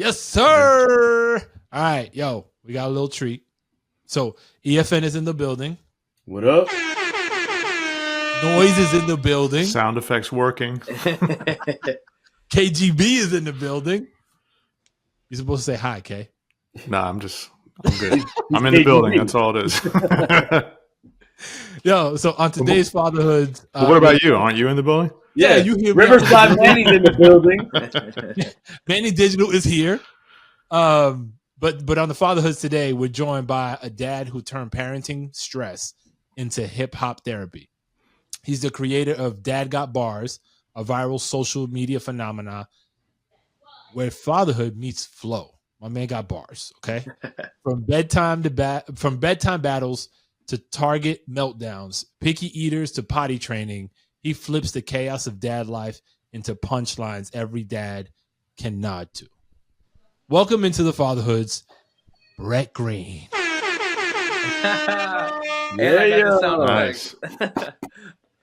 Yes, sir. All right, yo, we got a little treat. So EFN is in the building. What up? Noise is in the building. Sound effects working. KGB is in the building. You're supposed to say hi, K. Nah, I'm good. I'm in the building. That's all it is. Yo, so on today's Fatherhood. Well, what about you? Aren't you in the building? Yeah, you hear me. Riverside Manny's in the building. Manny Digital is here. But on the Fatherhood today, we're joined by a dad who turned parenting stress into hip hop therapy. He's the creator of Dad Got Bars, a viral social media phenomena where fatherhood meets flow. My man got bars, okay? From bedtime battles to Target meltdowns, picky eaters to potty training, he flips the chaos of dad life into punchlines every dad can nod to. Welcome into the Fatherhoods, Bret Green. And I got the sound Nice. effects.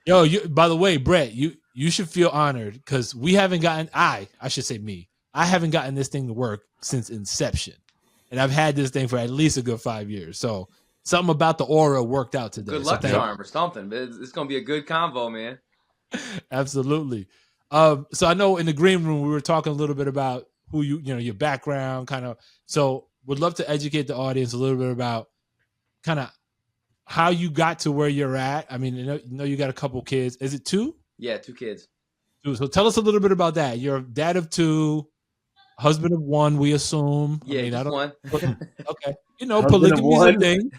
Yo, by the way, Bret, you should feel honored because we haven't gotten, I should say me, I haven't gotten this thing to work since inception. And I've had this thing for at least a good 5 years. So something about the aura worked out today. Good luck charm or something. But it's going to be a good convo, man. Absolutely. So I know in the green room, we were talking a little bit about who your background kind of. So would love to educate the audience a little bit about kind of how you got to where you're at. I mean, you know you got a couple kids. Is it two? Yeah, 2 kids. So tell us a little bit about that. You're a dad of 2, husband of 1, we assume. Yeah, I mean, just one. Okay. Polygamy is a thing.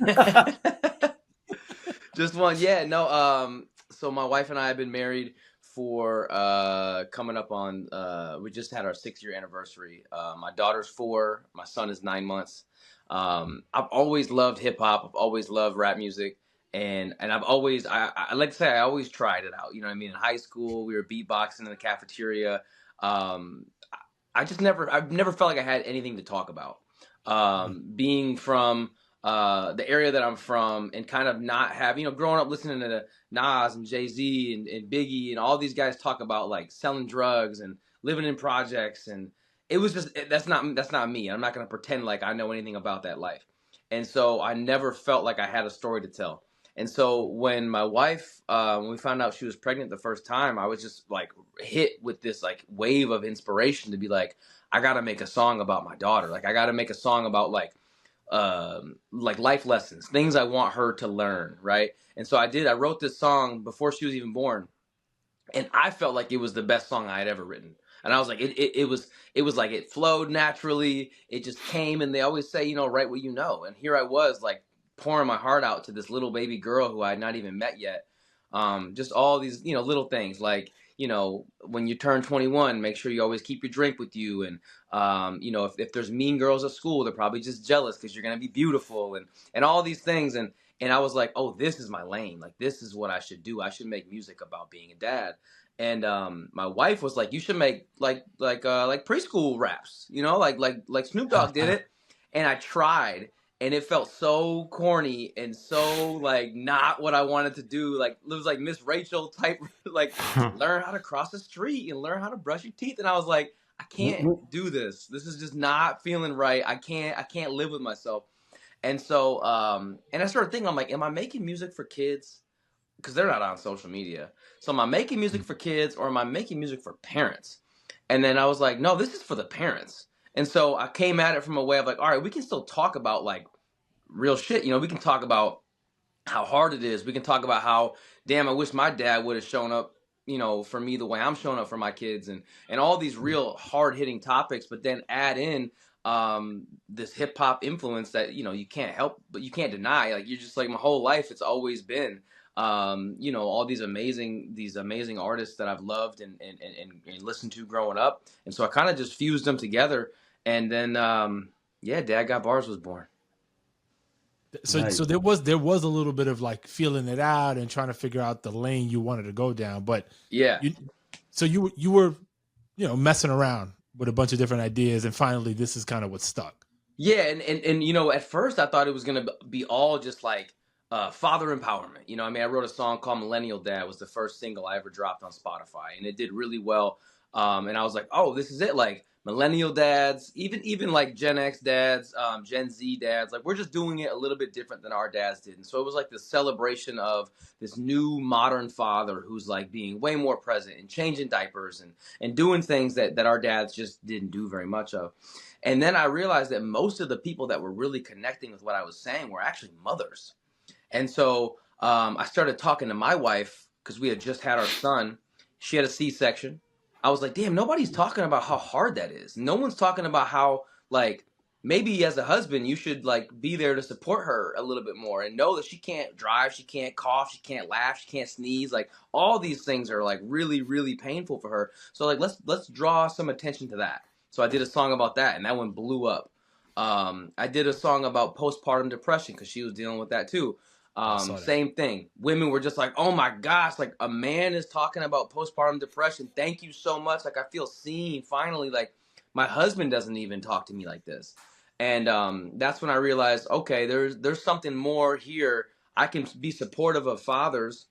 Just one. Yeah, no. So my wife and I have been married for coming up on we just had our 6-year anniversary. My daughter's 4, my son is 9 months. I've always loved hip hop. I've always loved rap music, and I've always I like to say I always tried it out. You know what I mean? In high school, we were beatboxing in the cafeteria. I've never felt like I had anything to talk about. Being from the area that I'm from, and kind of not have, growing up listening to Nas and Jay-Z and Biggie and all these guys talk about like selling drugs and living in projects, and it was just that's not me. I'm not going to pretend like I know anything about that life. And so I never felt like I had a story to tell. And so when my wife, when we found out she was pregnant the first time, I was just like hit with this like wave of inspiration to be like, I got to make a song about my daughter. Like I got to make a song about like life lessons, things I want her to learn. Right. And so I did. I wrote this song before she was even born, and I felt like it was the best song I had ever written. And I was like, it was like it flowed naturally. It just came, and they always say, write what you know. And here I was like pouring my heart out to this little baby girl who I had not even met yet. Just all these, little things like, when you turn 21, make sure you always keep your drink with you. And, if there's mean girls at school, they're probably just jealous because you're going to be beautiful and all these things. And I was like, oh, this is my lane. Like, this is what I should do. I should make music about being a dad. And my wife was like, you should make like preschool raps, like Snoop Dogg did it. And I tried, and it felt so corny and so like not what I wanted to do. Like it was like Miss Rachel type, like learn how to cross the street and learn how to brush your teeth. And I was like, I can't do this. This is just not feeling right. I can't live with myself. And so, and I started thinking, I'm like, am I making music for kids? Because they're not on social media. So am I making music for kids, or am I making music for parents? And then I was like, no, this is for the parents. And so I came at it from a way of like, all right, we can still talk about like real shit. We can talk about how hard it is. We can talk about how, damn, I wish my dad would have shown up, for me the way I'm showing up for my kids, and all these real hard hitting topics, but then add in this hip hop influence that, you can't help, but you can't deny. Like, you're just like, my whole life, it's always been, all these amazing artists that I've loved and listened to growing up. And so I kind of just fused them together. And then, Dad Got Bars was born. So Nice. so there was a little bit of like feeling it out and trying to figure out the lane you wanted to go down, but Yeah. You were messing around with a bunch of different ideas, and finally this is kind of what stuck. Yeah, and at first I thought it was gonna be all just like father empowerment. I wrote a song called Millennial Dad. Was the first single I ever dropped on Spotify, and it did really well. And I was like, oh, this is it. Like, millennial dads, even like Gen X dads, Gen Z dads. Like we're just doing it a little bit different than our dads did. And so it was like this celebration of this new modern father who's like being way more present and changing diapers and doing things that our dads just didn't do very much of. And then I realized that most of the people that were really connecting with what I was saying were actually mothers. And so I started talking to my wife because we had just had our son. She had a C-section. I was like, damn, nobody's talking about how hard that is. No one's talking about how, like, maybe as a husband, you should, like, be there to support her a little bit more and know that she can't drive, she can't cough, she can't laugh, she can't sneeze. Like, all these things are, like, really, really painful for her. So, like, let's draw some attention to that. So I did a song about that, and that one blew up. I did a song about postpartum depression because she was dealing with that, too. Same thing. Women were just like, oh my gosh, like a man is talking about postpartum depression. Thank you so much. Like I feel seen finally. Like my husband doesn't even talk to me like this. And that's when I realized, okay, there's something more here. I can be supportive of fathers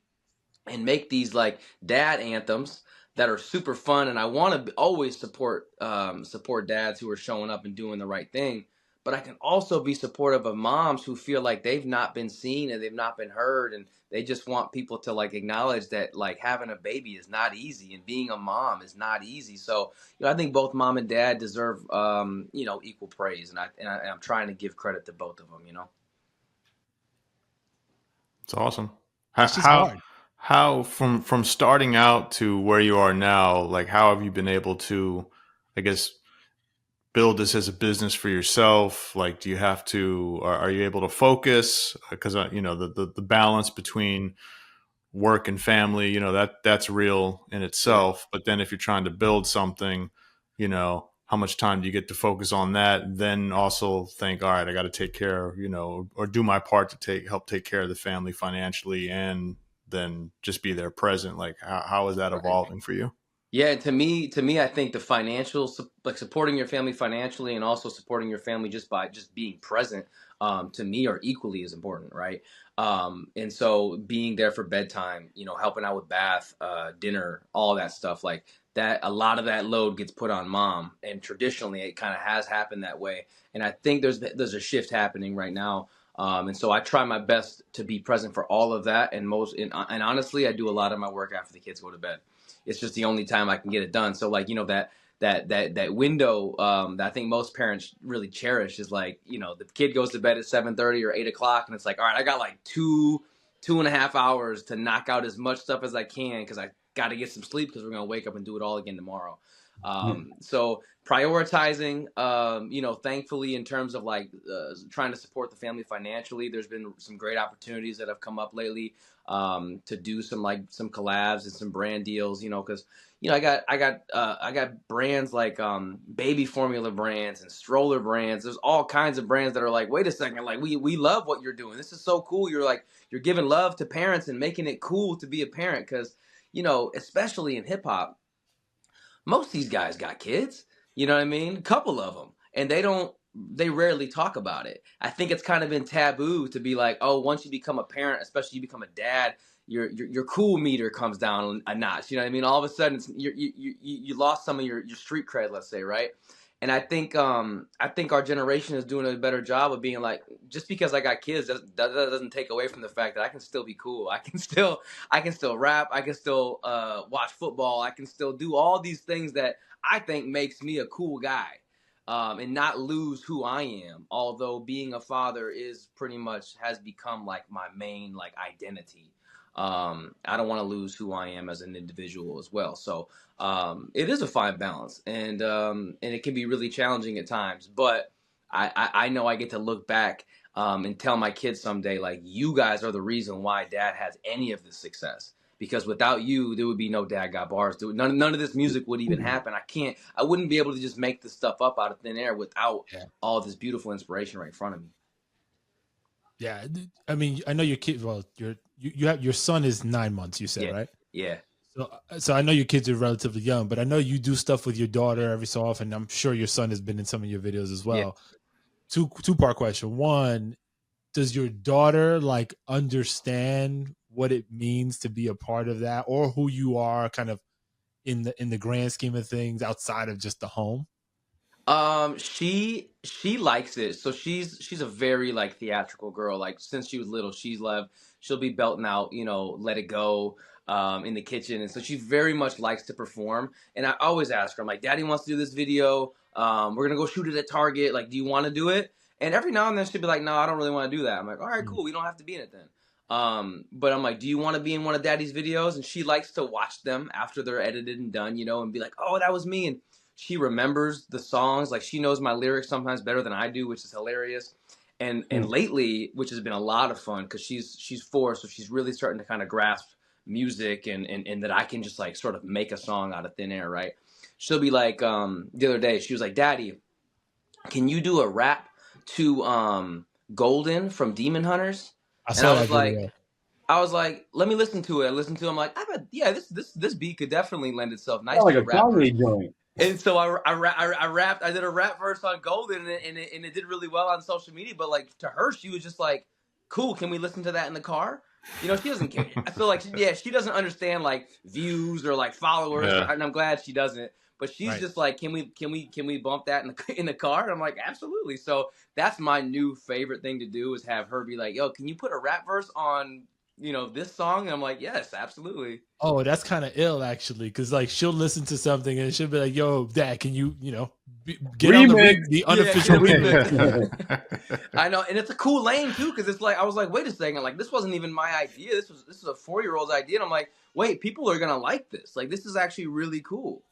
and make these like dad anthems that are super fun, and I want to always support dads who are showing up and doing the right thing, but I can also be supportive of moms who feel like they've not been seen and they've not been heard, and they just want people to like acknowledge that like having a baby is not easy and being a mom is not easy. So I think both mom and dad deserve equal praise, and I'm trying to give credit to both of them. It's awesome. It's just hard. How from starting out to where you are now, like how have you been able to, I guess, build this as a business for yourself? Like, do you have to, are you able to focus? Because, the balance between work and family, that's real in itself. But then if you're trying to build something, how much time do you get to focus on that? Then also think, all right, I got to take care, or do my part to help take care of the family financially, and then just be there present. Like, how is that evolving for you? Yeah, to me, I think the financial, like supporting your family financially and also supporting your family just by just being present, to me are equally as important, right? And so being there for bedtime, helping out with bath, dinner, all that stuff like that, a lot of that load gets put on mom, and traditionally it kind of has happened that way. And I think there's a shift happening right now. And so I try my best to be present for all of that, and and honestly, I do a lot of my work after the kids go to bed. It's just the only time I can get it done. So like, that window that I think most parents really cherish is like, the kid goes to bed at 7:30 or 8 o'clock, and it's like, all right, I got like 2.5 hours to knock out as much stuff as I can because I got to get some sleep because we're gonna wake up and do it all again tomorrow. So prioritizing, thankfully in terms of like trying to support the family financially, there's been some great opportunities that have come up lately to do some collabs and some brand deals, because I got brands like baby formula brands and stroller brands. There's all kinds of brands that are like, wait a second, like we love what you're doing. This is so cool. You're giving love to parents and making it cool to be a parent because especially in hip hop, most of these guys got kids, you know what I mean? A couple of them. And they rarely talk about it. I think it's kind of been taboo to be like, oh, once you become a parent, especially you become a dad, your cool meter comes down a notch. You know what I mean? All of a sudden, you lost some of your street cred, let's say, right? And I think our generation is doing a better job of being like, just because I got kids, that doesn't take away from the fact that I can still be cool. I can still rap. I can still watch football. I can still do all these things that I think makes me a cool guy, and not lose who I am. Although being a father is pretty much has become like my main like identity. I don't want to lose who I am as an individual as well. So it is a fine balance, and it can be really challenging at times. But I know I get to look back and tell my kids someday, like, you guys are the reason why dad has any of this success. Because without you, there would be no Dad Got Bars. None of this music would even happen. I wouldn't be able to just make this stuff up out of thin air without all this beautiful inspiration right in front of me. Yeah, I mean, I know your kid. Well, you have your son is 9 months. You said, right? Yeah. So I know your kids are relatively young, but I know you do stuff with your daughter every so often. I'm sure your son has been in some of your videos as well. Yeah. Two-part question. One, does your daughter like understand what it means to be a part of that, or who you are, kind of in the grand scheme of things outside of just the home? She likes it. So she's a very like theatrical girl. Like since she was little, she'll be belting out, Let It Go in the kitchen. And so she very much likes to perform. And I always ask her, I'm like, Daddy wants to do this video. We're gonna go shoot it at Target. Like, do you want to do it? And every now and then she'll be like, no, I don't really want to do that. I'm like, all right, cool. We don't have to be in it then. But I'm like, do you want to be in one of Daddy's videos? And she likes to watch them after they're edited and done, and be like, oh, that was me. And she remembers the songs. Like she knows my lyrics sometimes better than I do, which is hilarious. And lately, which has been a lot of fun because she's 4, so she's really starting to kind of grasp music and that I can just like sort of make a song out of thin air, right? She'll be like, the other day, she was like, Daddy, can you do a rap to Golden from Demon Hunters? I was like, let me listen to it. I listened to it. I'm like, I bet, yeah, this beat could definitely lend itself nice like to a comedy joint. And so I rapped. I did a rap verse on Golden, and it did really well on social media. But like to her, she was just like, "Cool, can we listen to that in the car?" She doesn't care. I feel like she doesn't understand like views or like followers, and I'm glad she doesn't. But she's just like, "Can we bump that in the car?" And I'm like, "Absolutely." So that's my new favorite thing to do is have her be like, "Yo, can you put a rap verse on?" this song? And I'm like, yes, absolutely. Oh, that's kind of ill actually, because like she'll listen to something and she'll be like, "Yo, Dad, can you, get remix. on the unofficial remix?" I know, and it's a cool lane too, because it's like I was like, wait a second, like this wasn't even my idea. This is a 4-year-old's idea, and I'm like, wait, people are gonna like this. Like this is actually really cool.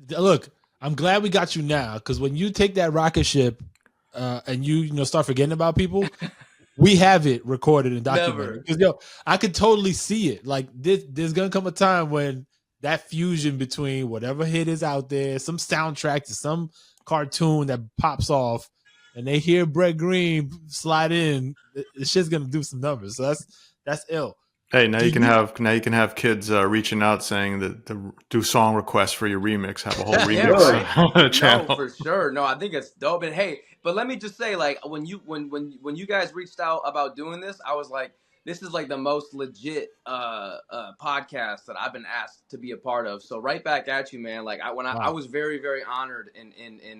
Look, I'm glad we got you now, because when you take that rocket ship and you start forgetting about people. We have it recorded and documented. Because I could totally see it. Like there's gonna come a time when that fusion between whatever hit is out there, some soundtrack to some cartoon that pops off, and they hear Bret Green slide in, the shit's gonna do some numbers. So that's ill. Hey, now you can have kids reaching out saying that to do song requests for your remix. Have a whole remix channel. No, for sure. No, I think it's dope. And hey, but let me just say, like when you guys reached out about doing this, I was like, this is like the most legit podcast that I've been asked to be a part of. So right back at you, man. Like I was very, very honored and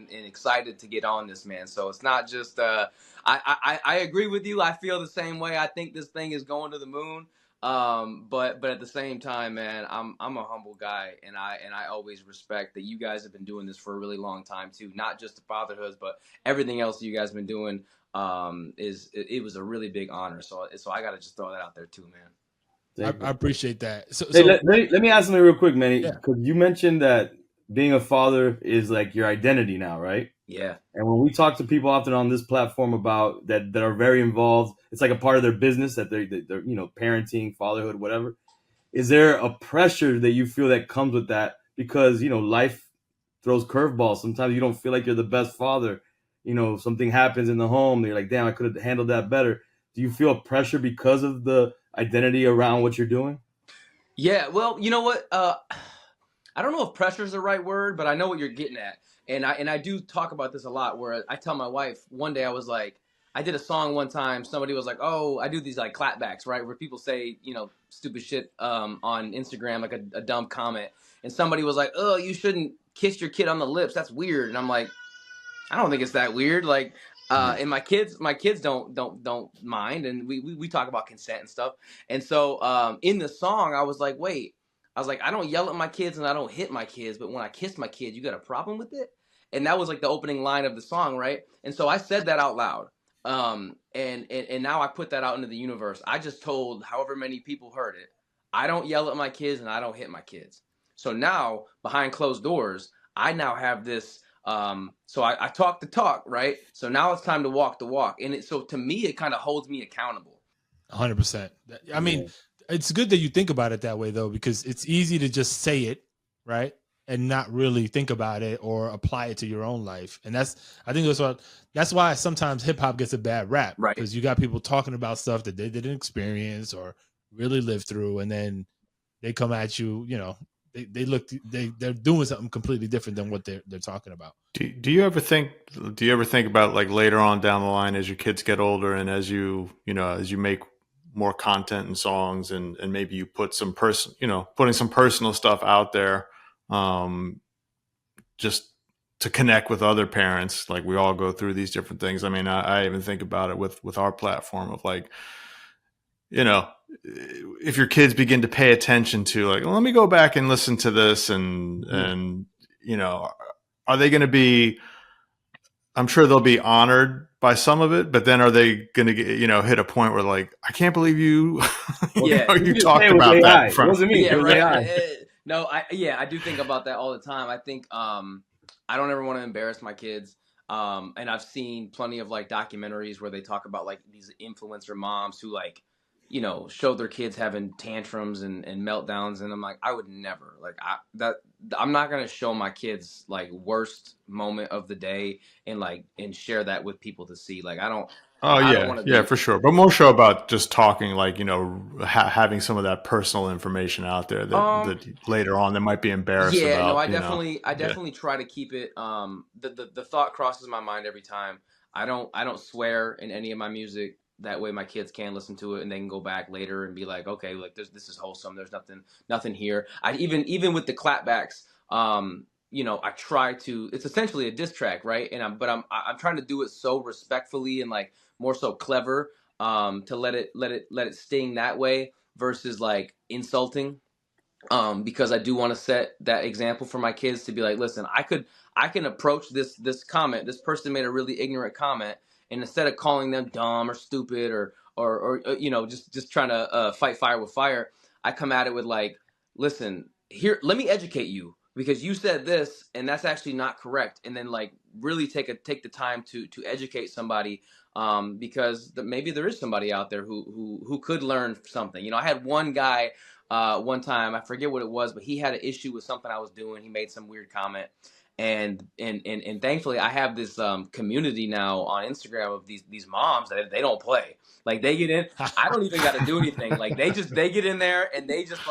excited to get on this, man. So it's not just I agree with you. I feel the same way. I think this thing is going to the moon. But at the same time, man, I'm a humble guy, and I always respect that you guys have been doing this for a really long time too. Not just the fatherhoods, but everything else you guys have been doing. It was a really big honor. So I got to just throw that out there too, man. I appreciate that. So let me ask something real quick, Manny, because you mentioned that being a father is like your identity now, right? Yeah. And when we talk to people often on this platform about that are very involved, it's like a part of their business that they're parenting, fatherhood, whatever. Is there a pressure that you feel that comes with that? Because life throws curveballs. Sometimes you don't feel like you're the best father. Something happens in the home. You're like, damn, I could have handled that better. Do you feel pressure because of the identity around what you're doing? Yeah. Well, you know what? I don't know if pressure is the right word, but I know what you're getting at. And I do talk about this a lot, where I tell my wife, one day I was like, I did a song one time. Somebody was like, oh, I do these like clapbacks, right? Where people say, stupid shit on Instagram, like a dumb comment. And somebody was like, oh, you shouldn't kiss your kid on the lips. That's weird. And I'm like, I don't think it's that weird. Like, and my kids don't mind. And we talk about consent and stuff. And so in the song, I was like, wait, I don't yell at my kids and I don't hit my kids, but when I kiss my kid, you got a problem with it? And that was like the opening line of the song, right? And so I said that out loud. And now I put that out into the universe. I just told however many people heard it, I don't yell at my kids and I don't hit my kids. So now behind closed doors, I now have this. So I talk the talk, right? So now it's time to walk the walk. And so to me, it kind of holds me accountable. 100%. I mean, it's good that you think about it that way though, because it's easy to just say it, right? And not really think about it or apply it to your own life. And I think that's why sometimes hip hop gets a bad rap, right? Because you got people talking about stuff that they didn't experience or really live through. And then they come at you, they're doing something completely different than what they're talking about. Do you ever think about like later on down the line as your kids get older and as you make more content and songs and maybe you put some putting some personal stuff out there, just to connect with other parents. Like we all go through these different things. I mean, I even think about it with our platform of like, you know, if your kids begin to pay attention to like, well, let me go back and listen to this and, you know, are they going to be, I'm sure they'll be honored by some of it, but then are they going to get, you know, hit a point where like, I can't believe you, Yeah. you talked about that in front of me. Yeah, It was right. AI. No, I do think about that all the time. I think I don't ever want to embarrass my kids. And I've seen plenty of like documentaries where they talk about like these influencer moms who like, you know, show their kids having tantrums and meltdowns, and I'm like, I would never I'm not gonna show my kids like worst moment of the day and share that with people to see. Like I don't Oh want to yeah, be. for sure. But more so about just talking, like, you know, having some of that personal information out there that later on they might be embarrassed Yeah, no, about. I You know, definitely try to keep it. The thought crosses my mind every time. I don't swear in any of my music. That way, my kids can listen to it and they can go back later and be like, okay, like this is wholesome. There's nothing here. I even with the clapbacks, you know, I try to. It's essentially a diss track, right? And I'm trying to do it so respectfully and like more so clever, to let it sting that way versus like insulting, because I do want to set that example for my kids to be like, listen, I can approach this comment. This person made a really ignorant comment, and instead of calling them dumb or stupid or you know, just trying to fight fire with fire, I come at it with like, listen, here, let me educate you because you said this and that's actually not correct, and then like really take the time to educate somebody, because maybe there is somebody out there who could learn something. You know, I had one guy one time, I forget what it was, but he had an issue with something I was doing. He made some weird comment, and thankfully I have this community now on Instagram of these moms that they don't play. Like they get in, I don't even got to do anything. Like they get in there and they just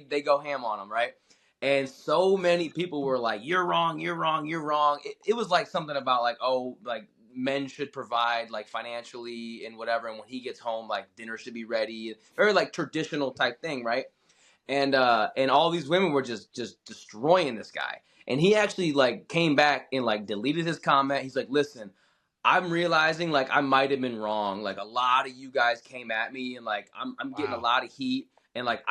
they go ham on them, right? And so many people were like, "You're wrong, you're wrong, you're wrong." It was like something about like, oh, like men should provide like financially and whatever, and when he gets home, like dinner should be ready. Very like traditional type thing, right? And all these women were just destroying this guy, and he actually like came back and like deleted his comment. He's like, listen, I'm realizing like I might have been wrong. Like a lot of you guys came at me and like I'm getting a lot of heat, and like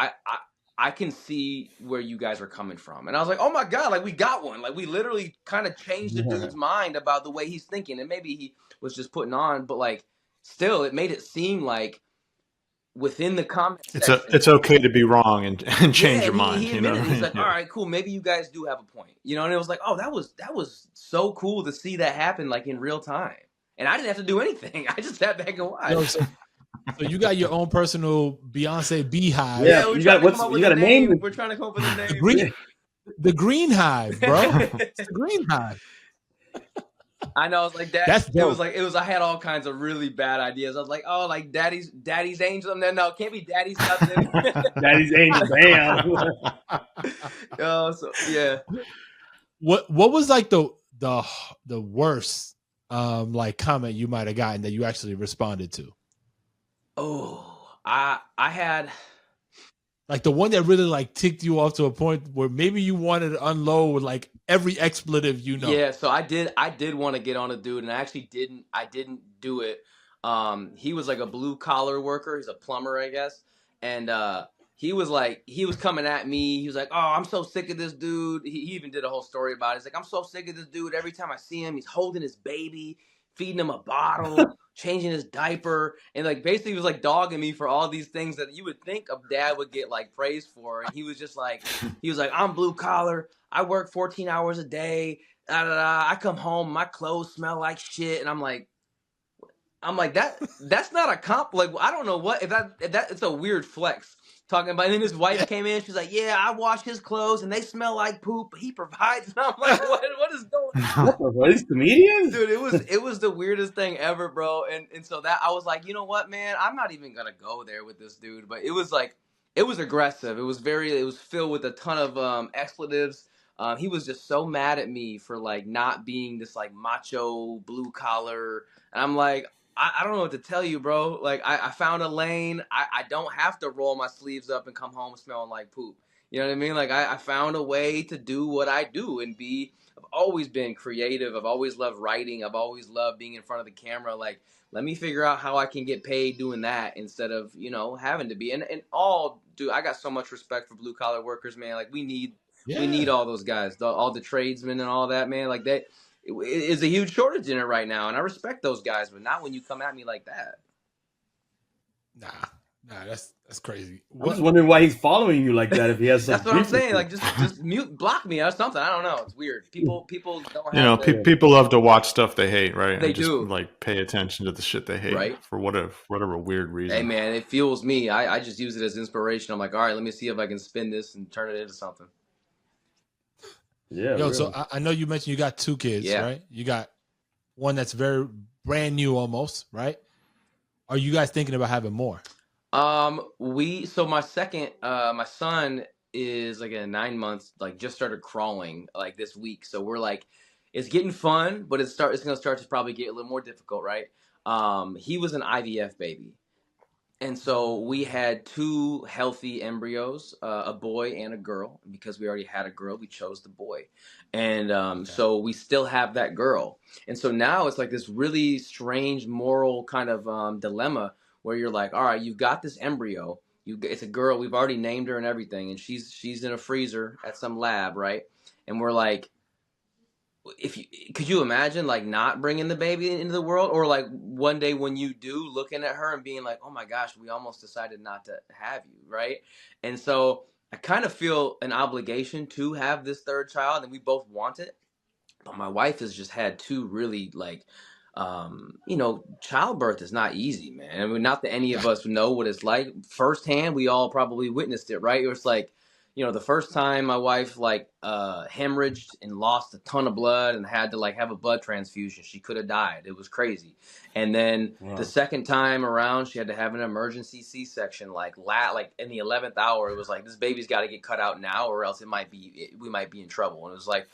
I can see where you guys are coming from. And I was like, oh my God, like we got one. Like we literally kind of changed the dude's mind about the way he's thinking, and maybe he was just putting on, but like still it made it seem like within the comment section. it's okay to be wrong and change Yeah, your and mind. he You know admitted what it. I He's mean? like, all right, cool. Maybe you guys do have a point. You know, and it was like, oh, that was so cool to see that happen like in real time. And I didn't have to do anything. I just sat back and watched. Yo, so you got your own personal Beyonce beehive. Yeah, we're you trying got to come up with you got a a name? name. We're trying to come up with a The name. green, the green hive, bro. It's the green hive. I know. It's like that. That's dope. It was. I had all kinds of really bad ideas. I was like, oh, like daddy's angel. No, it can't be daddy's nothing. Daddy's angel. Damn. Oh, so yeah. What was like the worst like comment you might have gotten that you actually responded to? Oh, I had. Like the one that really like ticked you off to a point where maybe you wanted to unload with like every expletive, you know. Yeah, so I did want to get on a dude, and I didn't do it. He was like a blue collar worker. He's a plumber, I guess. And he was coming at me. He was like, "Oh, I'm so sick of this dude." He even did a whole story about it. He's like, "I'm so sick of this dude. Every time I see him, he's holding his baby, feeding him a bottle, changing his diaper, and like basically he was like dogging me for all these things that you would think a dad would get like praise for." And he was like, "I'm blue collar. I work 14 hours a day. I come home, my clothes smell like shit," and I'm like that's not a comp. Like I don't know what if that it's a weird flex talking about. And then his wife came in. She's like, "Yeah, I wash his clothes and they smell like poop. But he provides." And I'm like, what is going on? What the fuck? These comedians? Dude, it was the weirdest thing ever, bro. And so that I was like, you know what, man, I'm not even gonna go there with this dude. But it was like it was aggressive. It was filled with a ton of expletives. He was just so mad at me for like not being this like macho blue collar. And I'm like, I don't know what to tell you, bro. Like I found a lane. I don't have to roll my sleeves up and come home smelling like poop. You know what I mean? Like I found a way to do what I do and be always been creative. I've always loved writing. I've always loved being in front of the camera. Like, let me figure out how I can get paid doing that instead of, you know, having to be. And dude, I got so much respect for blue collar workers, man. Like, we need all those guys, all the tradesmen and all that, man. Like, that is a huge shortage in it right now, and I respect those guys, but not when you come at me like that. Nah, that's crazy. I'm just wondering why he's following you like that. If he has some That's what I'm beef with saying. you. Like, just mute, block me or something. I don't know. It's weird. People don't have. You know, people love to watch stuff they hate, right? They and just do. like pay attention to the shit they hate, Right. for whatever weird reason. Hey man, it fuels me. I just use it as inspiration. I'm like, all right, let me see if I can spin this and turn it into something. Yeah. Yo, really. so I know you mentioned you got 2 kids, Yeah. right? You got one that's very brand new almost, right? Are you guys thinking about having more? So my son is like in 9 months, like just started crawling like this week. So we're like, it's getting fun, but it's going to start to probably get a little more difficult, right? He was an IVF baby. And so we had 2 healthy embryos, a boy and a girl. Because we already had a girl, we chose the boy. And so we still have that girl. And so now it's like this really strange moral kind of dilemma where you're like, all right, you've got this embryo. It's a girl. We've already named her and everything. And she's in a freezer at some lab, right? And we're like, could you imagine like not bringing the baby into the world, or like one day when you do, looking at her and being like, oh my gosh, we almost decided not to have you, right? And so I kind of feel an obligation to have this 3rd child, and we both want it. But my wife has just had 2 really like, childbirth is not easy, man. I mean, not that any of us know what it's like firsthand. We all probably witnessed it, right? It was like, the first time my wife like hemorrhaged and lost a ton of blood and had to like have a blood transfusion. She could have died. It was crazy. And then the second time around, she had to have an emergency C-section. Like in the 11th hour, it was like, this baby's got to get cut out now, or else we might be in trouble. And it was like,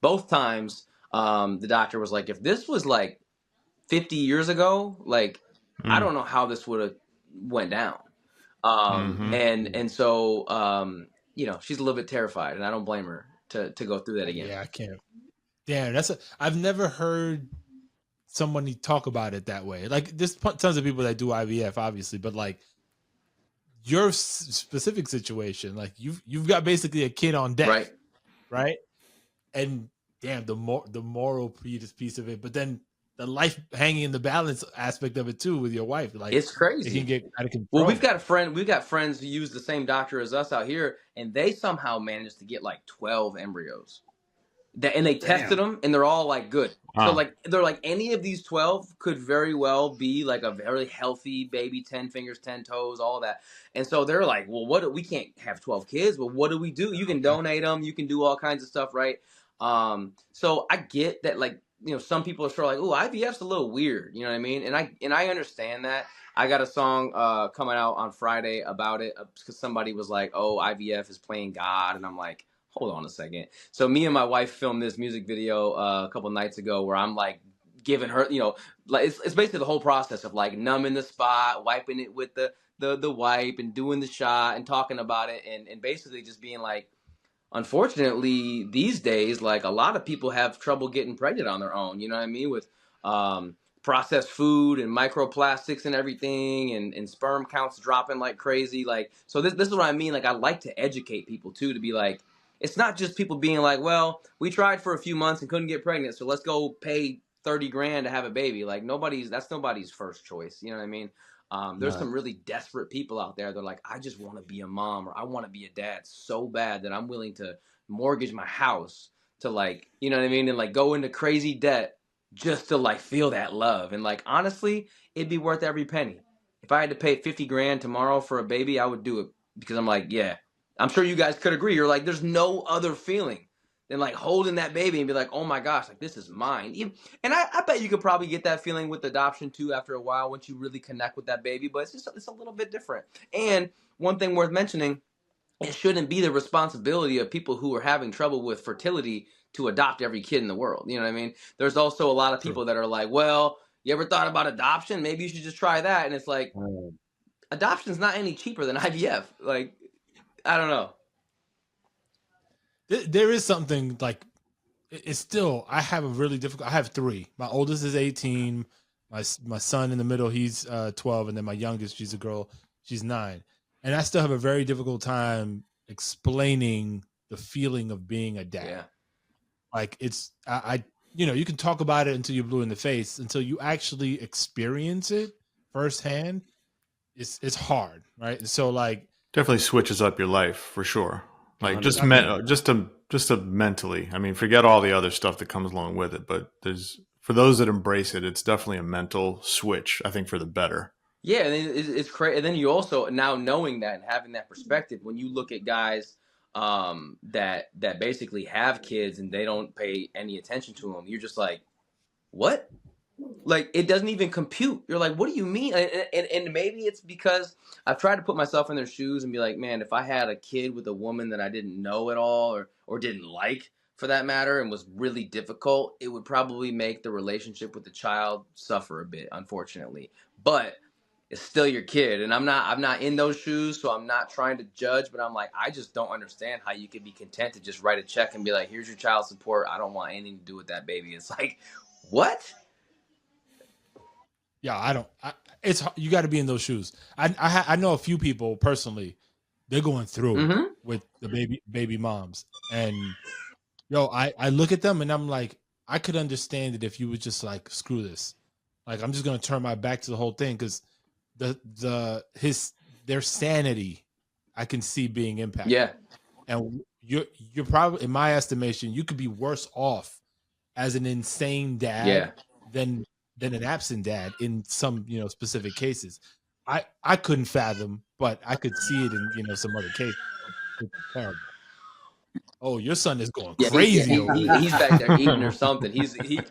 both times, the doctor was like, if this was like 50 years ago, like I don't know how this would have went down. And so she's a little bit terrified, and I don't blame her to go through that again. Yeah, I can't. Damn, I've never heard somebody talk about it that way. Like, there's tons of people that do IVF, obviously, but like your specific situation, like you've got basically a kid on deck, right? And damn, the moral piece of it, but then the life hanging in the balance aspect of it too with your wife, like it's crazy. It can get out of control. Well, we've got friends who use the same doctor as us out here, and they somehow managed to get like 12 embryos. And they tested them, and they're all like good. So like they're like, any of these 12 could very well be like a very healthy baby, 10 fingers, 10 toes, all that. And so they're like, well, we can't have 12 kids, but what do we do? You can donate them, you can do all kinds of stuff, right? So I get that, like, some people are sort of like, oh, IVF's a little weird, you know what I mean? And I understand that. I got a song coming out on Friday about it because somebody was like, oh, IVF is playing God, and I'm like, hold on a second. So me and my wife filmed this music video a couple nights ago where I'm like giving her, like it's basically the whole process of like numbing the spot, wiping it with the wipe, and doing the shot and talking about it, and basically just being like, unfortunately these days, like a lot of people have trouble getting pregnant on their own, you know what I mean, with processed food and microplastics and everything, and sperm counts dropping like crazy. Like, so this is what I mean. Like, I like to educate people too, to be like, it's not just people being like, well, we tried for a few months and couldn't get pregnant, so let's go pay 30 grand to have a baby. Like, that's nobody's first choice. You know what I mean? There's some really desperate people out there. They're like, I just want to be a mom, or I want to be a dad so bad that I'm willing to mortgage my house to, like, you know what I mean? And like go into crazy debt just to like feel that love. And like, honestly, it'd be worth every penny. If I had to pay 50 grand tomorrow for a baby, I would do it, because I'm like, yeah, I'm sure you guys could agree. You're like, there's no other feeling than like holding that baby and be like, oh my gosh, like this is mine. And I bet you could probably get that feeling with adoption too after a while, once you really connect with that baby. But it's a little bit different. And one thing worth mentioning, it shouldn't be the responsibility of people who are having trouble with fertility to adopt every kid in the world. You know what I mean? There's also a lot of people that are like, well, you ever thought about adoption? Maybe you should just try that. And it's like, adoption's not any cheaper than IVF. Like, I don't know. There is something like it's still, I have a really difficult. I have three. My oldest is 18. My son in the middle, he's 12, and then my youngest, she's a girl, she's 9. And I still have a very difficult time explaining the feeling of being a dad. Yeah. Like it's I you can talk about it until you're blue in the face. Until you actually experience it firsthand, it's hard, right? So like Definitely switches up your life for sure. Like just 100%. just to mentally. I mean, forget all the other stuff that comes along with it, but there's for those that embrace it, it's definitely a mental switch. I think for the better. Yeah, and it's crazy. And then you also, now knowing that and having that perspective, when you look at guys that basically have kids and they don't pay any attention to them, you're just like, what? Like, it doesn't even compute. You're like, what do you mean? And maybe it's because I've tried to put myself in their shoes and be like, man, if I had a kid with a woman that I didn't know at all, or didn't like for that matter, and was really difficult, it would probably make the relationship with the child suffer a bit, unfortunately. But it's still your kid, and I'm not in those shoes, so I'm not trying to judge, but I'm like, I just don't understand how you could be content to just write a check and be like, here's your child support, I don't want anything to do with that baby. It's like, what? yeah, I don't. It's you got to be in those shoes. I know a few people personally. They're going through it Mm-hmm. with the baby moms, and I look at them and I'm like, I could understand it if you would just like screw this, like I'm just gonna turn my back to the whole thing because their sanity, I can see being impacted. Yeah. And you're probably, in my estimation, you could be worse off as an insane dad Yeah. than an absent dad in some specific cases. I couldn't fathom, but I could see it in some other cases. It's terrible. Oh, your son is going Yeah, crazy over there. he's back there eating or something.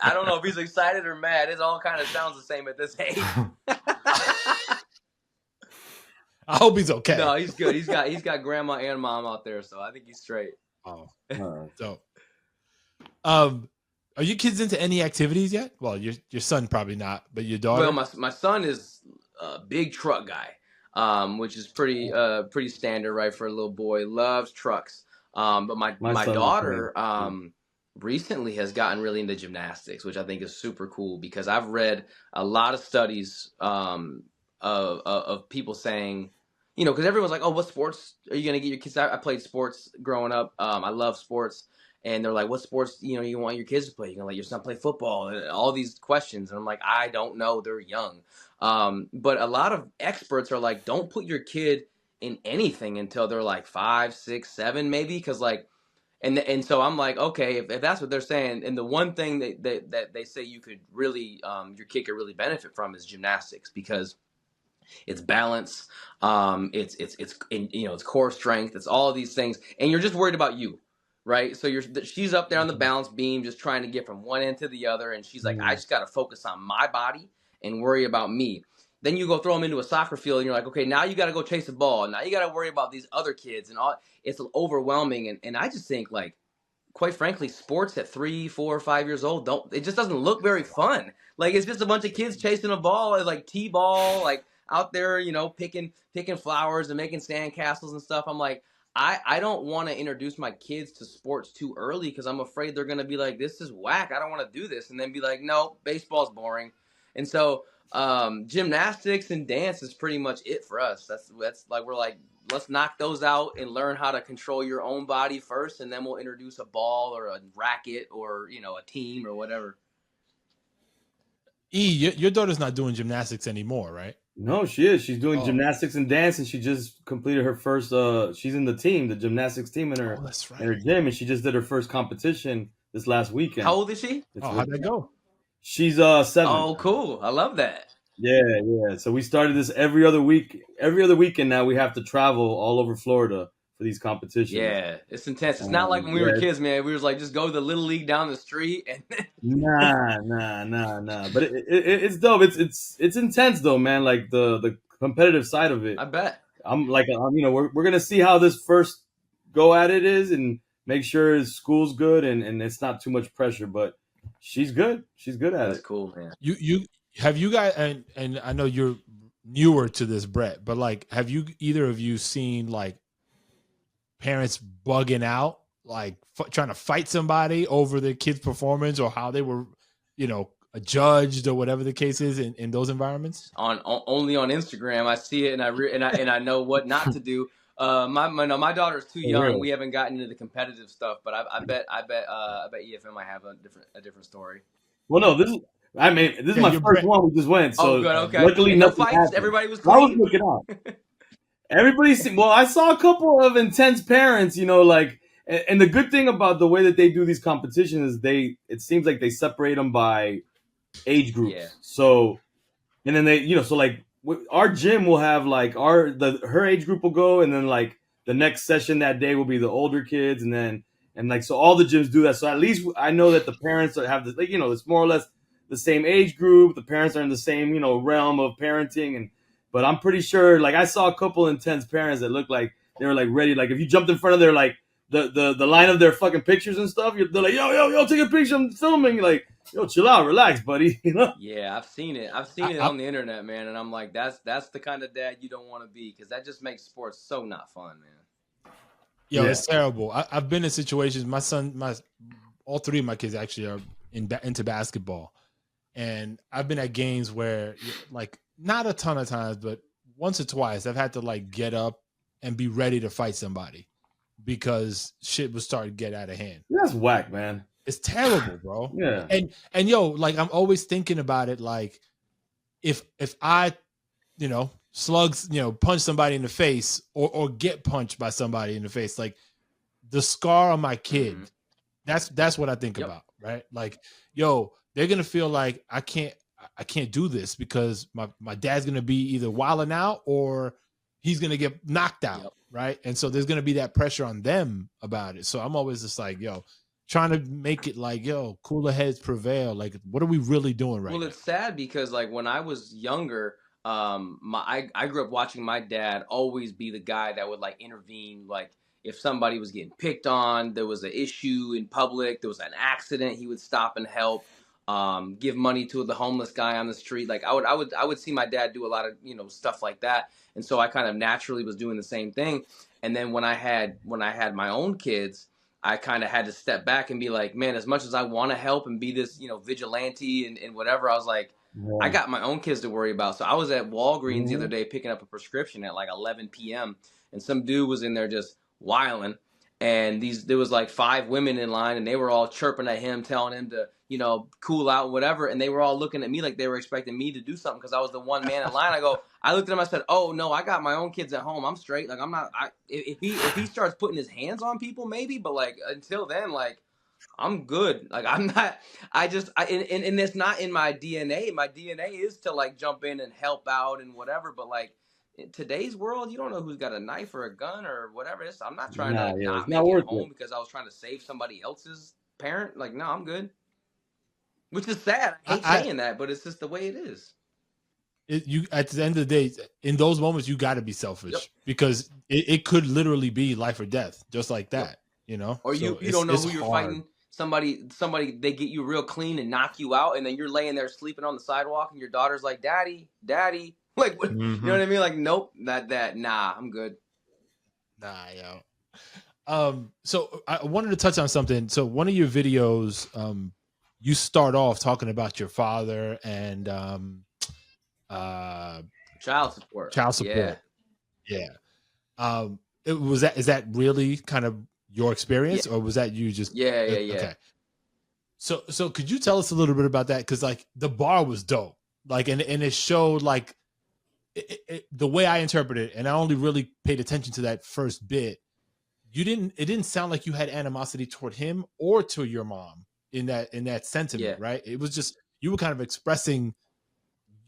I don't know if he's excited or mad. It all kind of sounds the same at this age. I hope he's okay. No, he's good. He's got grandma and mom out there, so I think he's straight. Oh, so, are your kids into any activities yet? Well, your son probably not, but your daughter. Well, my son is a big truck guy, which is pretty standard, right, for a little boy. Loves trucks. But my daughter recently has gotten really into gymnastics, which I think is super cool because I've read a lot of studies of people saying, because everyone's like, oh, what sports are you going to get your kids? I played sports growing up. I love sports. And they're like, what sports, you want your kids to play? You're going to let your son play football? And all these questions. And I'm like, I don't know. They're young. But a lot of experts are like, don't put your kid in anything until they're like 5, 6, 7, maybe. Because like, and so I'm like, okay, if that's what they're saying. And the one thing that they say you could really, your kid could really benefit from is gymnastics, because it's balance, it's core strength, it's all of these things, and you're just worried about you, right? So she's up there on the balance beam, just trying to get from one end to the other, and she's like, I just got to focus on my body and worry about me. Then you go throw them into a soccer field, and you're like, okay, now you got to go chase a ball. Now you got to worry about these other kids, and all. It's overwhelming, and I just think, like, quite frankly, sports at 3, 4, 5 years old it just doesn't look very fun. Like, it's just a bunch of kids chasing a ball, like t-ball, like out there, picking flowers and making sandcastles and stuff. I'm like, I don't want to introduce my kids to sports too early because I'm afraid they're going to be like, this is whack, I don't want to do this. And then be like, no, baseball's boring. And so gymnastics and dance is pretty much it for us. That's like, we're like, let's knock those out and learn how to control your own body first, and then we'll introduce a ball or a racket or, a team or whatever. Your daughter's not doing gymnastics anymore, right? No, she is. She's doing gymnastics and dance, and she just completed her first. She's in the gymnastics team in her that's right. in her gym, and she just did her first competition this last weekend. How old is she? How'd that go? She's 7. Oh, cool! I love that. Yeah. So we started this every other weekend. Now we have to travel all over Florida for these competitions. Yeah, it's intense. It's not like when we were kids, man. We was like, just go to the little league down the street and. Nah. But it's dope. It's intense though, man. Like the competitive side of it. I bet. I'm like, we're gonna see how this first go at it is, and make sure his school's good and it's not too much pressure. But she's good. She's good at it. That's cool, man. You have you guys, and I know you're newer to this, Bret, but like, have you either of you seen like parents bugging out like trying to fight somebody over their kid's performance or how they were, judged or whatever the case is in those environments? Only on Instagram, I see it and I know what not to do. My daughter's too For young. real. We haven't gotten into the competitive stuff, but I bet EFN might have a different story. Well, no, this is my first one. We just went, Oh, so good, okay. luckily And no nothing fights. happened. Everybody was I was clean. looking out. Well, I saw a couple of intense parents, like, and the good thing about the way that they do these competitions is it seems like they separate them by age groups. Yeah. So, and then they, so like our gym will have like her age group will go, and then like the next session that day will be the older kids, and like so all the gyms do that. So at least I know that the parents have the it's more or less the same age group. The parents are in the same realm of parenting, but I'm pretty sure like I saw a couple intense parents that looked like they were like ready. Like if you jumped in front of their like the line of their fucking pictures and stuff, they're like yo take a picture, I'm filming. Like yo, chill out, relax, buddy. Yeah, I've seen it. I've seen it on the internet, man, and I'm like, that's the kind of dad you don't want to be, because that just makes sports so not fun, man. Yo, it's terrible. I've been in situations. All three of my kids actually are into basketball, and I've been at games where, like, not a ton of times, but once or twice, I've had to like get up and be ready to fight somebody because shit was starting to get out of hand. That's whack, man. It's terrible, bro. Yeah. And yo, like I'm always thinking about it, like if I, slugs, punch somebody in the face or get punched by somebody in the face, like the scar on my kid, that's what I think about, right? Like, yo, they're gonna feel like I can't do this because my dad's gonna be either wilding out or he's gonna get knocked out, right? And so there's gonna be that pressure on them about it. So I'm always just like, yo, trying to make it like, yo, cooler heads prevail. Like, what are we really doing right now? Well, it's sad because like when I was younger, I grew up watching my dad always be the guy that would like intervene. Like if somebody was getting picked on, there was an issue in public, there was an accident, he would stop and help. Give money to the homeless guy on the street. Like I would see my dad do a lot of stuff like that, and so I kind of naturally was doing the same thing. And then when I had my own kids, I kind of had to step back and be like, man, as much as I want to help and be this vigilante and whatever, I was like, I got my own kids to worry about. So I was at Walgreens the other day picking up a prescription at like 11 p.m. and some dude was in there just wilding. And there was like 5 women in line and they were all chirping at him, telling him to, cool out, whatever. And they were all looking at me like they were expecting me to do something because I was the one man in line. I looked at him, I said, oh no, I got my own kids at home. I'm straight. Like I'm not, if he starts putting his hands on people, maybe, but like until then, like I'm good. Like I'm not, and it's not in my DNA. My DNA is to like jump in and help out and whatever. But like in today's world, you don't know who's got a knife or a gun or whatever. I'm not trying to not make it home because I was trying to save somebody else's parent. Like, no, I'm good. Which is sad. I hate saying that, but it's just the way it is. At the end of the day, in those moments, you got to be selfish because it could literally be life or death, just like that. Or you don't know who you're fighting. Somebody they get you real clean and knock you out, and then you're laying there sleeping on the sidewalk, and your daughter's like, "Daddy, Daddy," like what, you know what I mean? Like, nope, not that. Nah, I'm good. Nah, yo. So I wanted to touch on something. So one of your videos, you start off talking about your father and child support. Yeah. Is that really kind of your experience, or was that you just? Yeah. Okay. So could you tell us a little bit about that? Because like the bar was dope, like and it showed like the way I interpreted it, and I only really paid attention to that first bit. It didn't sound like you had animosity toward him or to your mom in that sentiment, right? It was just you were kind of expressing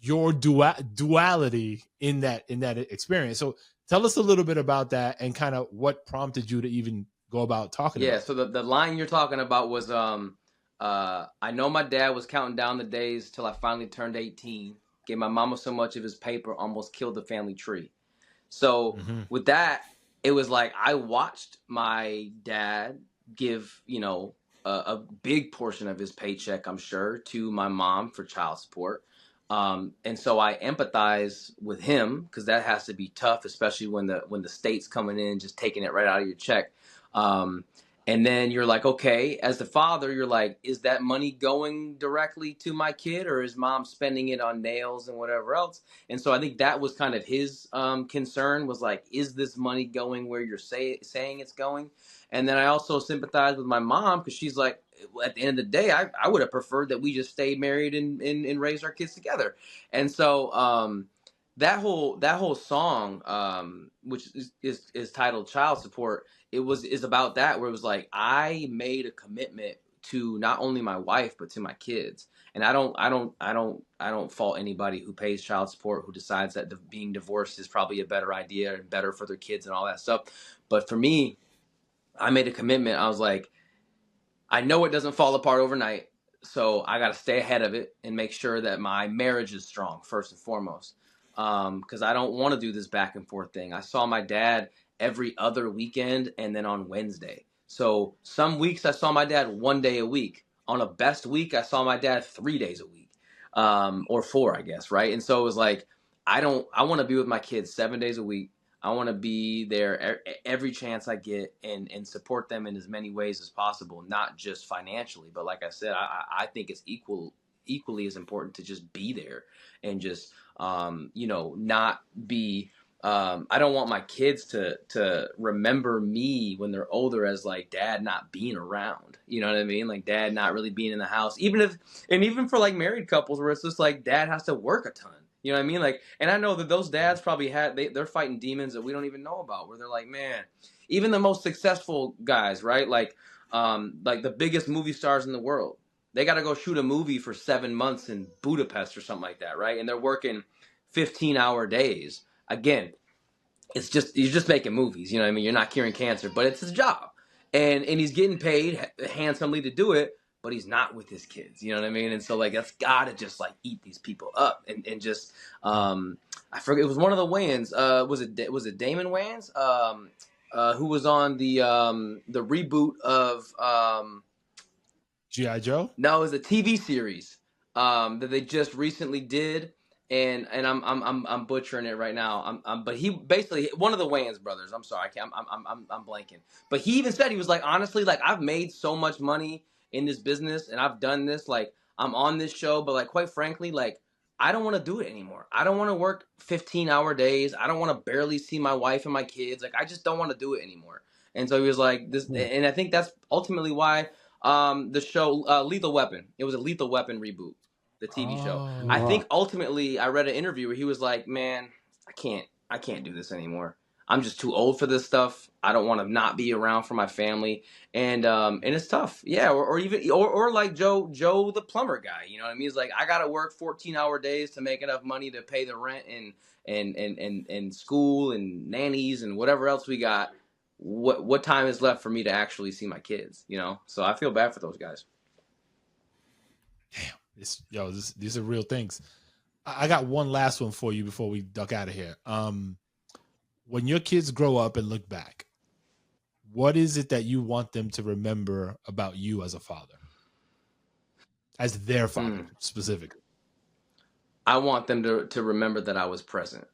your duality in that experience. So tell us a little bit about that and kind of what prompted you to even go about talking about it. So the line you're talking about was I know my dad was counting down the days till I finally turned 18. Gave my mama so much of his paper, almost killed the family tree. So with that, it was like I watched my dad give, a big portion of his paycheck, I'm sure, to my mom for child support. And so I empathize with him because that has to be tough, especially when the state's coming in, just taking it right out of your check. And then you're like, okay, as the father, you're like, is that money going directly to my kid, or is mom spending it on nails and whatever else? And so I think that was kind of his concern, was like, is this money going where you're saying it's going? And then I also sympathize with my mom, because she's like, at the end of the day, I would have preferred that we just stay married and raise our kids together. And so that whole song, which is titled Child Support, is about that, where it was like, I made a commitment to not only my wife but to my kids. And I don't fault anybody who pays child support, who decides that being divorced is probably a better idea and better for their kids and all that stuff. But for me, I made a commitment. I was like, I know it doesn't fall apart overnight, so I got to stay ahead of it and make sure that my marriage is strong first and foremost. Because I don't want to do this back and forth thing. I saw my dad every other weekend and then on Wednesday. So some weeks I saw my dad 1 day a week. On a best week, I saw my dad 3 days a week, or 4, I guess, right? And so it was like, I want to be with my kids 7 days a week. I want to be there every chance I get and support them in as many ways as possible, not just financially, but like I said, I think it's equally as important to just be there and just not be. I don't want my kids to remember me when they're older as like dad not being around. You know what I mean? Like dad not really being in the house, even for like married couples where it's just like dad has to work a ton. You know what I mean? Like, and I know that those dads probably they're fighting demons that we don't even know about, where they're like, man, even the most successful guys, right? Like the biggest movie stars in the world, they got to go shoot a movie for 7 months in Budapest or something like that, right? And they're working 15-hour days. Again, you're just making movies. You know what I mean? You're not curing cancer, but it's his job, and he's getting paid handsomely to do it. But he's not with his kids, you know what I mean? And so like that's gotta just like eat these people up, and just I forget, it was one of the Wayans. Was it Damon Wayans? Who was on the reboot of G.I. Joe? No, it was a TV series that they just recently did, and I'm butchering it right now. But he basically, one of the Wayans brothers. I'm sorry, I'm blanking. But he even said, he was like, honestly, like I've made so much money in this business and I've done this, like I'm on this show, but like quite frankly, like I don't want to do it anymore. I don't want to work 15-hour days. I don't want to barely see my wife and my kids. Like I just don't want to do it anymore. And so he was like this, and I think that's ultimately why the show Lethal Weapon. It was a Lethal Weapon reboot, the TV show. I think ultimately I read an interview where he was like, "Man, I can't do this anymore. I'm just too old for this stuff. I don't want to not be around for my family." And it's tough. Yeah, or even like Joe the plumber guy, you know what I mean? He's like, "I got to work 14-hour days to make enough money to pay the rent and school and nannies and whatever else we got. What time is left for me to actually see my kids?" You know, so I feel bad for those guys. Damn, these are real things. I got one last one for you before we duck out of here. When your kids grow up and look back, what is it that you want them to remember about you as a father, as their father specifically? I want them to remember that I was present,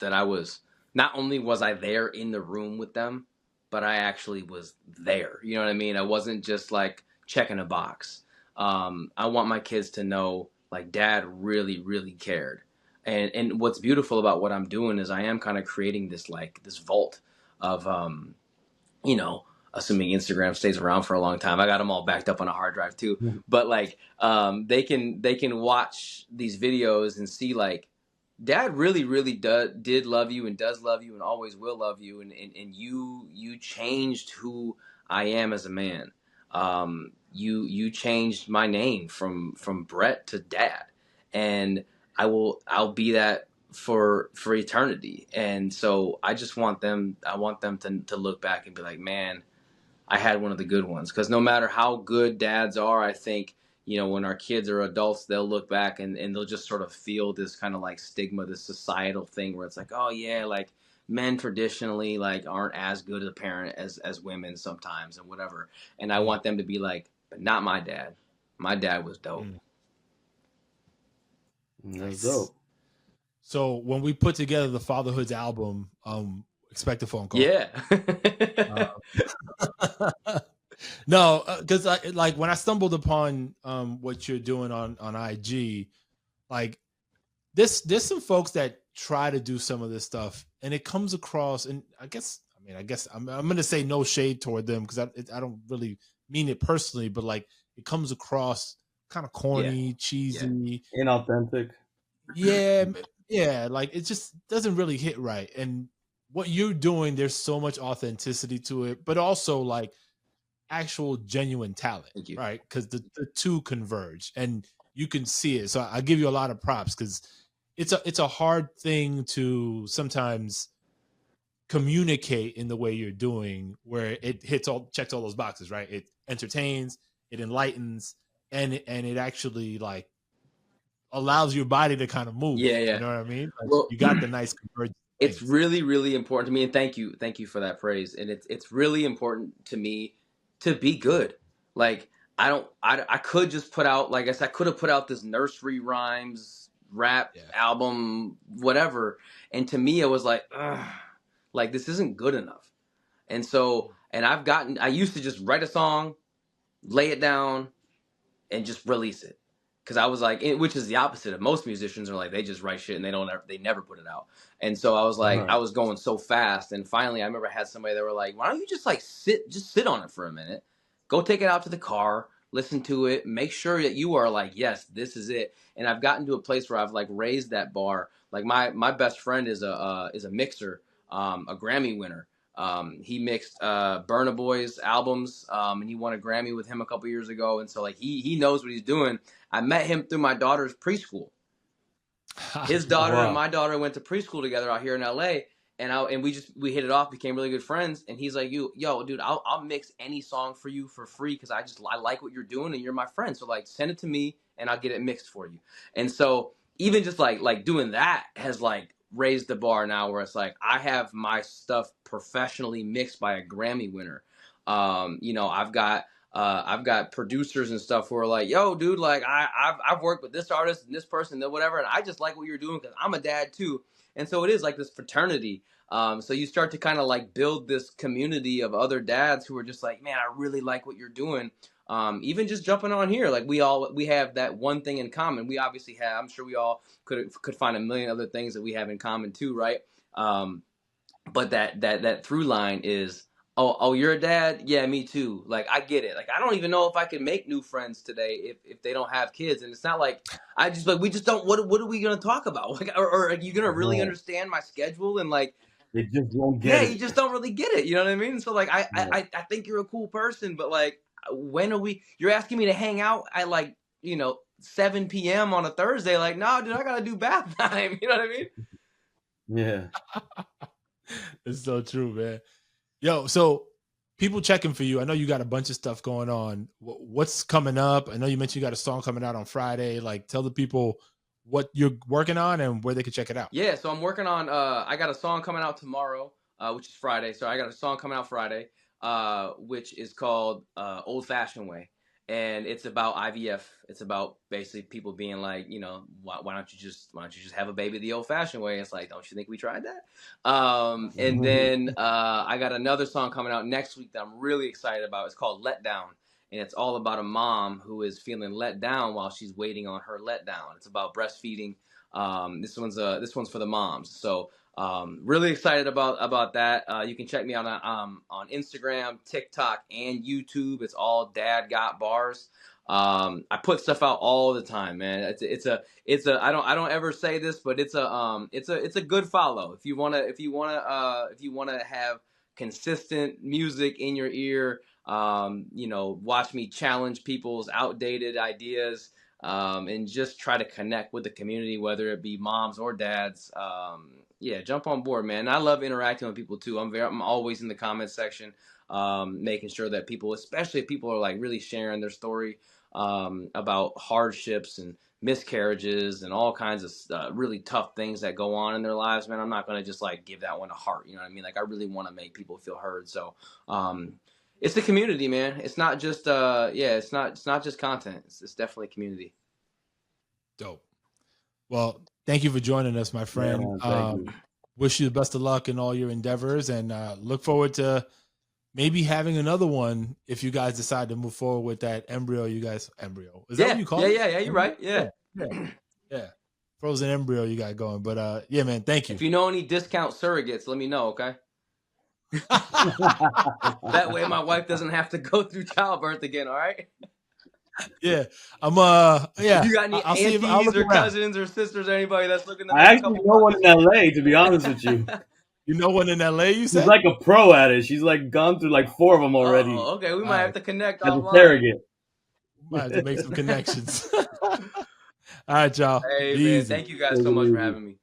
that I was, not only was I there in the room with them, but I actually was there. You know what I mean? I wasn't just like checking a box. I want my kids to know like dad really, really cared. And what's beautiful about what I'm doing is I am kind of creating this vault of, assuming Instagram stays around for a long time. I got them all backed up on a hard drive too. Yeah. But like, they can watch these videos and see like, dad really, really did love you and does love you and always will love you. And you changed who I am as a man. You changed my name from Bret to dad, and I'll be that for eternity. And so I want them to look back and be like, man, I had one of the good ones. Because no matter how good dads are, I think, when our kids are adults, they'll look back and they'll just sort of feel this kind of like stigma, this societal thing where it's like, oh yeah, like men traditionally like aren't as good a parent as women sometimes and whatever. And I want them to be like, but not my dad. My dad was dope. That's dope. So when we put together the Fatherhoods album, expect a phone call. Yeah. No, because like when I stumbled upon what you're doing on IG, like there's some folks that try to do some of this stuff, and it comes across, and I guess I'm gonna say no shade toward them because I don't really mean it personally, but like it comes across kind of corny, cheesy, inauthentic. yeah, yeah, like it just doesn't really hit right. And what you're doing, there's so much authenticity to it, but also like actual genuine talent, Thank you. right? Because the two converge, and you can see it. So I give you a lot of props because it's a hard thing to sometimes communicate in the way you're doing, where it checks all those boxes, right? It entertains, it enlightens, and it actually like allows your body to kind of move. Yeah. You know what I mean? Like Well, you got the nice convergence. it's really, really important to me, and thank you for that praise. And it's really important to me to be good. Like I could just put out, like I said, I could have put out this nursery rhymes rap album, whatever. And to me, it was like, ugh, like this isn't good enough. And so, and I used to just write a song, lay it down, and just release it. Because I was like, which is the opposite of most musicians are like, they just write shit and they never put it out. And so I was like, I was going so fast. And finally, I remember I had somebody that were like, why don't you just like sit on it for a minute, go take it out to the car, listen to it, make sure that you are like, yes, this is it. And I've gotten to a place where I've like raised that bar. Like my best friend is a mixer, a Grammy winner. He mixed Burna Boy's albums, and he won a Grammy with him a couple years ago. And so like he knows what he's doing. I met him through my daughter's preschool. His daughter and my daughter went to preschool together out here in LA, and we hit it off, became really good friends. And he's like, yo, dude, I'll mix any song for you for free because I like what you're doing and you're my friend. So like send it to me and I'll get it mixed for you. And so even just like doing that has like raised the bar now, where it's like I have my stuff professionally mixed by a Grammy winner. I've got producers and stuff who are like, yo, dude, like I've worked with this artist and this person and whatever, and I just like what you're doing because I'm a dad too. And so it is like this fraternity. So you start to kind of like build this community of other dads who are just like, man, I really like what you're doing. Even just jumping on here, like we have that one thing in common. We obviously have, I'm sure we all could find a million other things that we have in common too, right? But that through line is, oh, you're a dad? Yeah, me too. Like, I get it. Like, I don't even know if I can make new friends today if they don't have kids. And it's not like we just don't. What are we gonna talk about? Like, or are you gonna really understand my schedule? And like, they just don't get it. You just don't really get it. You know what I mean? So like, I think you're a cool person, but like, when are we? You're asking me to hang out at like 7 p.m. on a Thursday? Like, no, dude, I gotta do bath time. You know what I mean? Yeah. It's so true, man. Yo, so people checking for you. I know you got a bunch of stuff going on. What's coming up? I know you mentioned you got a song coming out on Friday. Like, tell the people what you're working on and where they can check it out. Yeah, so I'm working on. I got a song coming out tomorrow, which is Friday. So I got a song coming out Friday, which is called "Old Fashioned Way," and it's about IVF. It's about basically people being like, why don't you just have a baby the old fashioned way? It's like, don't you think we tried that? And then I got another song coming out next week that I'm really excited about. It's called "Let Down," and it's all about a mom who is feeling let down while she's waiting on her letdown. It's about breastfeeding. This one's for the moms. So really excited about that. You can check me out on Instagram, TikTok, and YouTube. It's all Dad Got Bars. I put stuff out all the time, man. It's a I don't ever say this, but it's a good follow if you wanna have consistent music in your ear. Watch me challenge people's outdated ideas. And just try to connect with the community, whether it be moms or dads. Jump on board, man. And I love interacting with people too. I'm always in the comments section, making sure that people, especially if people are like really sharing their story about hardships and miscarriages and all kinds of really tough things that go on in their lives, man. I'm not going to just like give that one a heart. You know what I mean? Like, I really want to make people feel heard. So, it's the community, man. It's not just it's not just content. It's definitely community. Dope. Well, thank you for joining us, my friend. Yeah, man, wish you the best of luck in all your endeavors, and look forward to maybe having another one if you guys decide to move forward with that embryo. You guys embryo is that what you call it? Yeah. You're right. Yeah. Yeah. Frozen embryo you got going. But yeah, man, thank you. If you know any discount surrogates, let me know, okay? That way my wife doesn't have to go through childbirth again, all right? Yeah. I'm yeah. You got any I'll see if I'll aunties look or around. cousins or sisters or anybody that's looking to I make a actually couple know one bucks? in LA, to be honest with you. You know one in LA, you She's said? like a pro at it. She's like gone through like 4 of them already Oh, okay. We might have to connect as a offline. surrogate. Might have to make some connections. All right, y'all. Hey, Be man. easy. Thank you guys so much for having me.